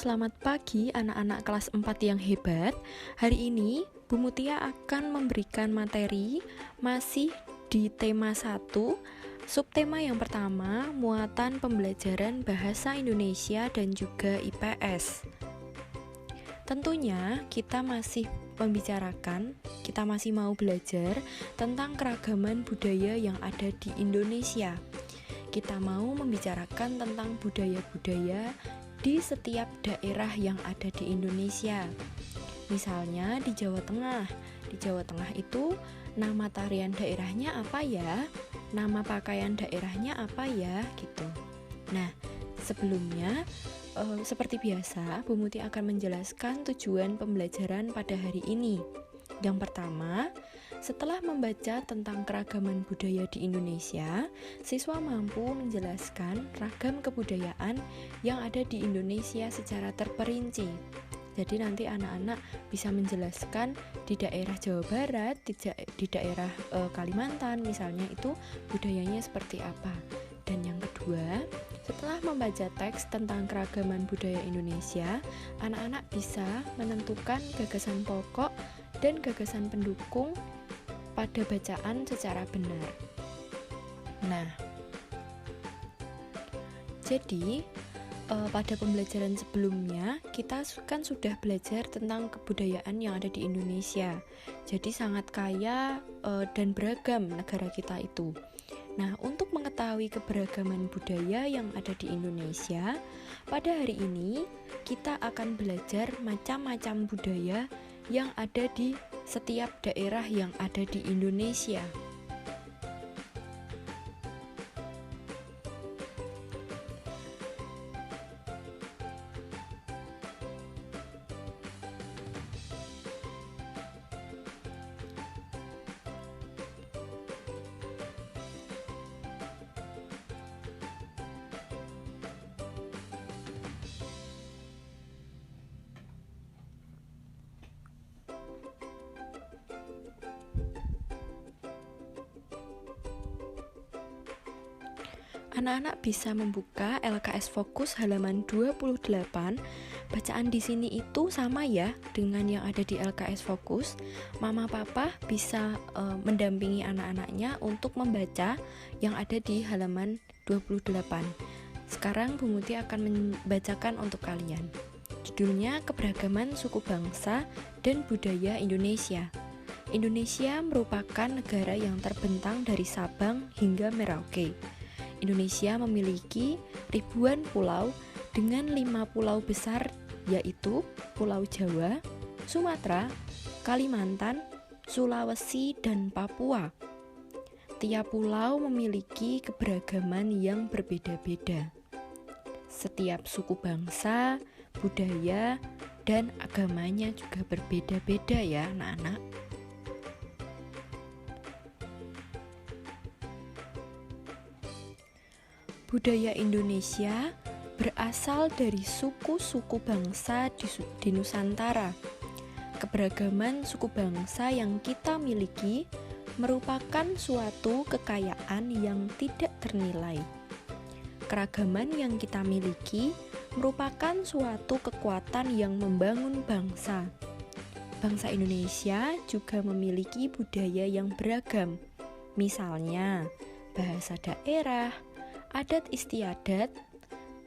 selamat pagi anak-anak kelas 4 yang hebat. Hari ini Bu Mutia akan memberikan materi masih di tema 1. Subtema yang pertama, muatan pembelajaran bahasa Indonesia dan juga IPS. Tentunya kita masih mau belajar tentang keragaman budaya yang ada di Indonesia. Kita mau membicarakan tentang budaya-budaya di setiap daerah yang ada di Indonesia. Misalnya di Jawa Tengah. Di Jawa Tengah itu nama tarian daerahnya apa ya? Nama pakaian daerahnya apa ya? Gitu. Nah, sebelumnya seperti biasa, Bu Muti akan menjelaskan tujuan pembelajaran pada hari ini. Yang pertama, setelah membaca tentang keragaman budaya di Indonesia, siswa mampu menjelaskan ragam kebudayaan yang ada di Indonesia secara terperinci. Jadi nanti anak-anak bisa menjelaskan di daerah Jawa Barat, di daerah Kalimantan misalnya itu budayanya seperti apa. Dan yang kedua, setelah membaca teks tentang keragaman budaya Indonesia, anak-anak bisa menentukan gagasan pokok dan gagasan pendukung pada bacaan secara benar. Nah, jadi pada pembelajaran sebelumnya kita kan sudah belajar tentang kebudayaan yang ada di Indonesia. Jadi sangat kaya dan beragam negara kita itu. Nah, untuk mengetahui keberagaman budaya yang ada di Indonesia, pada hari ini kita akan belajar macam-macam budaya yang ada di setiap daerah yang ada di Indonesia. Anak-anak bisa membuka LKS Fokus halaman 28. Bacaan di sini itu sama ya dengan yang ada di LKS Fokus. Mama papa bisa mendampingi anak-anaknya untuk membaca yang ada di halaman 28. Sekarang Bu Muti akan membacakan untuk kalian. Judulnya Keberagaman Suku Bangsa dan Budaya Indonesia. Indonesia merupakan negara yang terbentang dari Sabang hingga Merauke. Indonesia memiliki ribuan pulau dengan 5 pulau besar, yaitu Pulau Jawa, Sumatera, Kalimantan, Sulawesi, dan Papua. Tiap pulau memiliki keberagaman yang berbeda-beda. Setiap suku bangsa, budaya, dan agamanya juga berbeda-beda ya anak-anak. Budaya Indonesia berasal dari suku-suku bangsa di Nusantara. Keberagaman suku bangsa yang kita miliki merupakan suatu kekayaan yang tidak ternilai. Keragaman yang kita miliki merupakan suatu kekuatan yang membangun bangsa. Bangsa Indonesia juga memiliki budaya yang beragam, misalnya bahasa daerah, adat istiadat,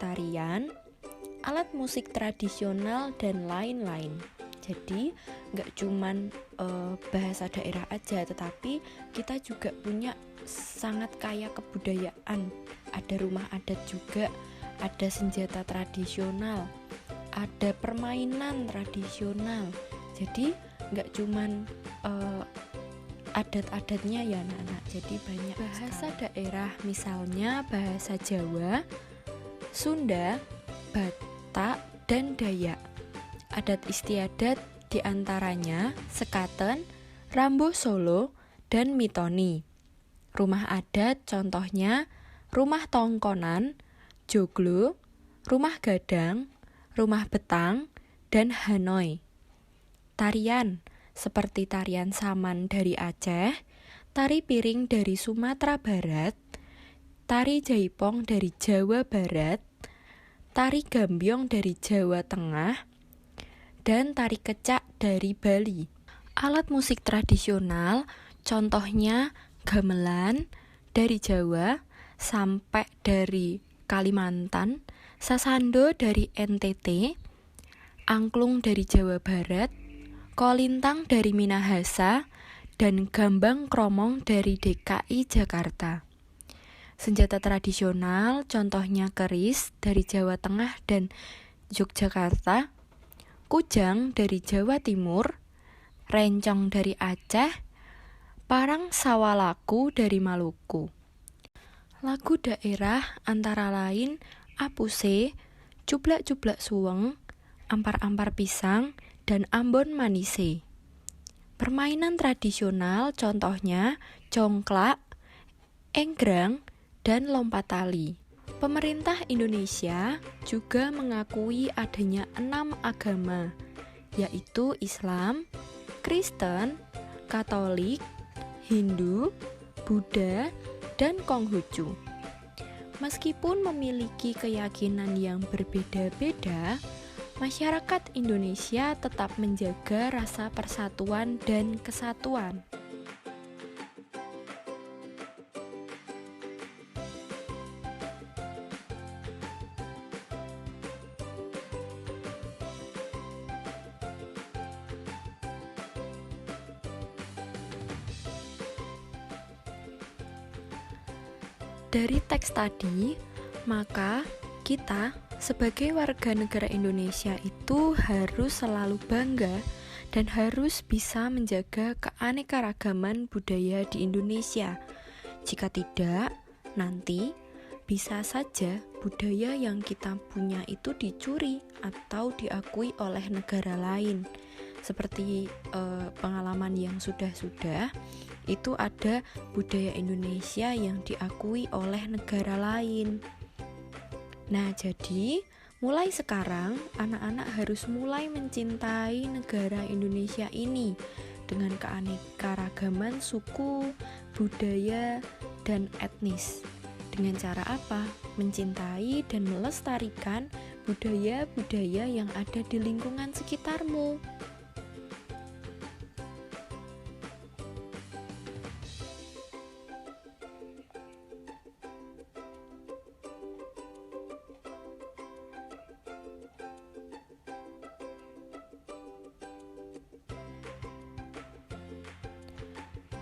tarian, alat musik tradisional, dan lain-lain. Jadi nggak cuman bahasa daerah aja, tetapi kita juga punya sangat kaya kebudayaan. Ada rumah adat juga, ada senjata tradisional, ada permainan tradisional. Jadi nggak cuman adat-adatnya ya anak-anak, jadi banyak bahasa daerah, misalnya bahasa Jawa, Sunda, Batak, dan Dayak. Adat istiadat diantaranya sekaten, rambuh Solo, dan mitoni. Rumah adat contohnya rumah tongkonan, joglo, rumah gadang, rumah betang, dan Hanoi. Tarian seperti tarian saman dari Aceh, tari piring dari Sumatera Barat, tari jaipong dari Jawa Barat, tari gambyong dari Jawa Tengah, dan tari kecak dari Bali. Alat musik tradisional contohnya gamelan dari Jawa sampai dari Kalimantan, sasando dari NTT, angklung dari Jawa Barat, kolintang dari Minahasa, dan gambang kromong dari DKI Jakarta. Senjata tradisional contohnya keris dari Jawa Tengah dan Yogyakarta, kujang dari Jawa Timur, rencong dari Aceh, parang sawalaku dari Maluku. Lagu daerah antara lain Apuse, Cublak-cublak suweng, Ampar-ampar pisang, dan Ambon manise. Permainan tradisional contohnya congklak, enggrang, dan lompat tali. Pemerintah Indonesia juga mengakui adanya 6 agama, yaitu Islam, Kristen, Katolik, Hindu, Buddha, dan Konghucu. Meskipun memiliki keyakinan yang berbeda-beda, masyarakat Indonesia tetap menjaga rasa persatuan dan kesatuan. Dari teks tadi, maka kita sebagai warga negara Indonesia itu harus selalu bangga dan harus bisa menjaga keanekaragaman budaya di Indonesia. Jika tidak, nanti bisa saja budaya yang kita punya itu dicuri atau diakui oleh negara lain. Seperti pengalaman yang sudah-sudah, itu ada budaya Indonesia yang diakui oleh negara lain. Nah, jadi mulai sekarang anak-anak harus mulai mencintai negara Indonesia ini dengan keanekaragaman suku, budaya, dan etnis. Dengan cara apa? Mencintai dan melestarikan budaya-budaya yang ada di lingkungan sekitarmu.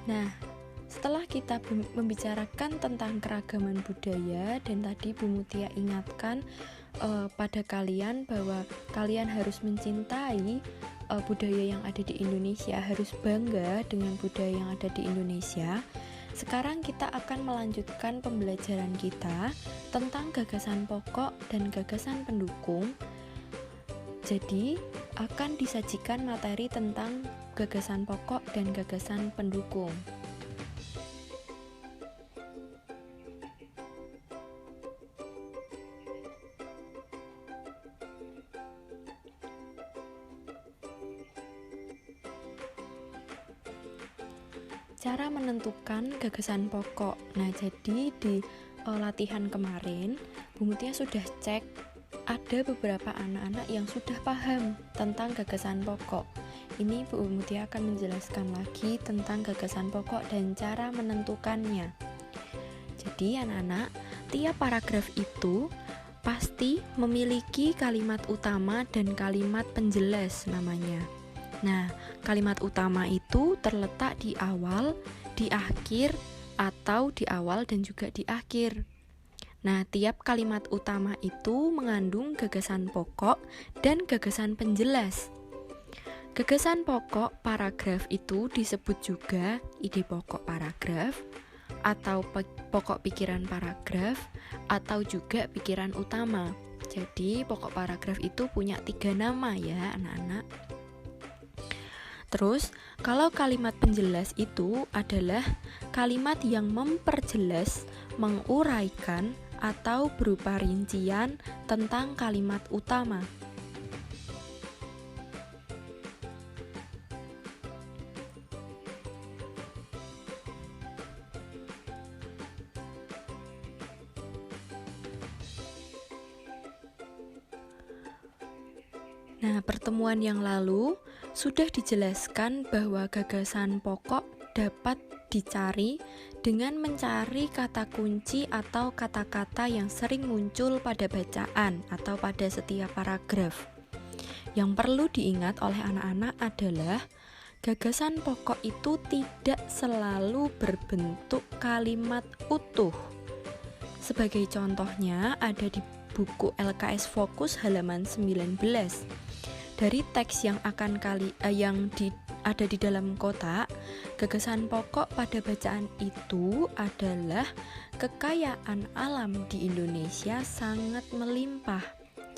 Nah, setelah kita membicarakan tentang keragaman budaya dan tadi Bu Mutia ingatkan pada kalian bahwa kalian harus mencintai budaya yang ada di Indonesia, harus bangga dengan budaya yang ada di Indonesia. Sekarang kita akan melanjutkan pembelajaran kita tentang gagasan pokok dan gagasan pendukung. Jadi, akan disajikan materi tentang gagasan pokok dan gagasan pendukung. Cara menentukan gagasan pokok. Nah, jadi di latihan kemarin, Bu Mutia sudah cek ada beberapa anak-anak yang sudah paham tentang gagasan pokok. Ini Bu Mutia akan menjelaskan lagi tentang gagasan pokok dan cara menentukannya. Jadi anak-anak, tiap paragraf itu pasti memiliki kalimat utama dan kalimat penjelas namanya. Nah, kalimat utama itu terletak di awal, di akhir, atau di awal dan juga di akhir. Nah, tiap kalimat utama itu mengandung gagasan pokok dan gagasan penjelas. Gagasan pokok paragraf itu disebut juga ide pokok paragraf, atau pokok pikiran paragraf, atau juga pikiran utama. Jadi, pokok paragraf itu punya 3 nama ya, anak-anak. Terus, kalau kalimat penjelas itu adalah kalimat yang memperjelas, menguraikan, atau berupa rincian tentang kalimat utama. Nah, pertemuan yang lalu sudah dijelaskan bahwa gagasan pokok dapat dicari dengan mencari kata kunci atau kata-kata yang sering muncul pada bacaan atau pada setiap paragraf. Yang perlu diingat oleh anak-anak adalah gagasan pokok itu tidak selalu berbentuk kalimat utuh. Sebagai contohnya ada di buku LKS Fokus halaman 19. Dari teks yang ada di dalam kotak, gagasan pokok pada bacaan itu adalah kekayaan alam di Indonesia sangat melimpah.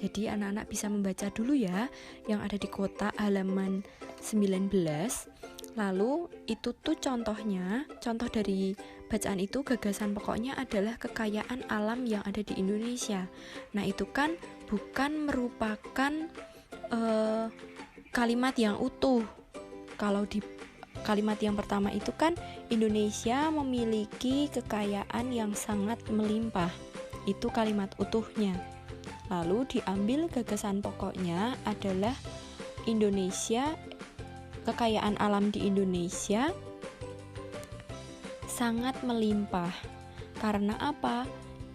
Jadi anak-anak bisa membaca dulu ya yang ada di kotak halaman 19. Lalu itu tuh contohnya, contoh dari bacaan itu gagasan pokoknya adalah kekayaan alam yang ada di Indonesia. Nah, itu kan bukan merupakan kalimat yang utuh. Kalau di kalimat yang pertama itu kan Indonesia memiliki kekayaan yang sangat melimpah. Itu kalimat utuhnya. Lalu diambil gagasan pokoknya adalah Indonesia, kekayaan alam di Indonesia sangat melimpah. Karena apa?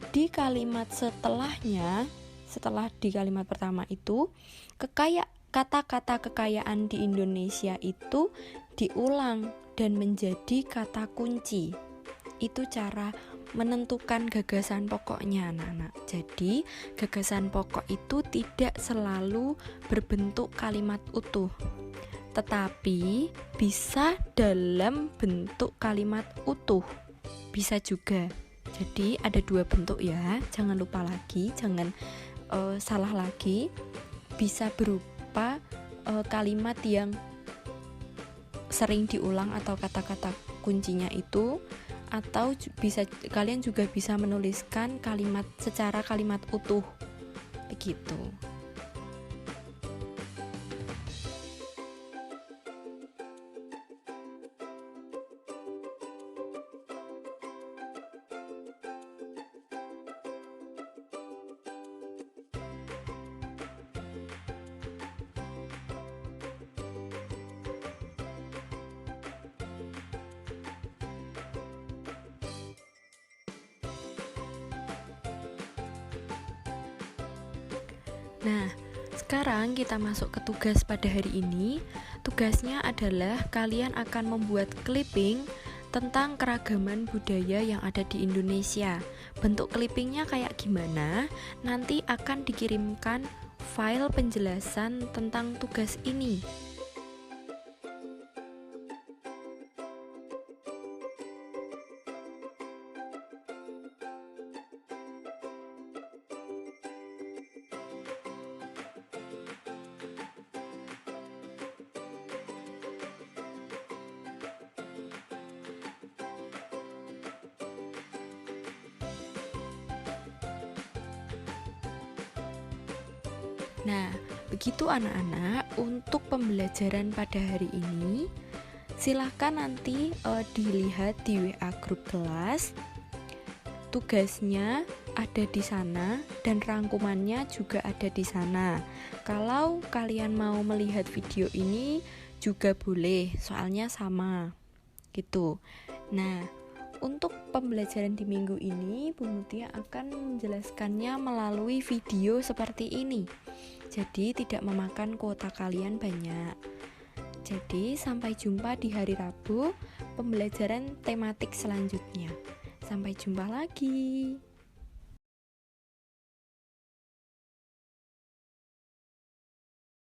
Di kalimat setelahnya, setelah di kalimat pertama itu, kata-kata kekayaan di Indonesia itu diulang dan menjadi kata kunci. Itu cara menentukan gagasan pokoknya, anak-anak. Jadi, gagasan pokok itu tidak selalu berbentuk kalimat utuh, tetapi bisa dalam bentuk kalimat utuh. Bisa juga. Jadi, ada dua bentuk ya. Jangan lupa lagi, jangan salah lagi. Bisa berupa kalimat yang sering diulang atau kata-kata kuncinya itu, atau kalian juga bisa menuliskan kalimat secara kalimat utuh begitu. Nah, sekarang kita masuk ke tugas pada hari ini. Tugasnya adalah kalian akan membuat clipping tentang keragaman budaya yang ada di Indonesia. Bentuk clippingnya kayak gimana? Nanti akan dikirimkan file penjelasan tentang tugas ini. Nah, begitu anak-anak untuk pembelajaran pada hari ini. Silahkan nanti dilihat di WA grup kelas. Tugasnya ada di sana dan rangkumannya juga ada di sana. Kalau kalian mau melihat video ini juga boleh, soalnya sama gitu. Nah, untuk pembelajaran di minggu ini, Bu Mutia akan menjelaskannya melalui video seperti ini. Jadi tidak memakan kuota kalian banyak. Jadi sampai jumpa di hari Rabu pembelajaran tematik selanjutnya. Sampai jumpa lagi.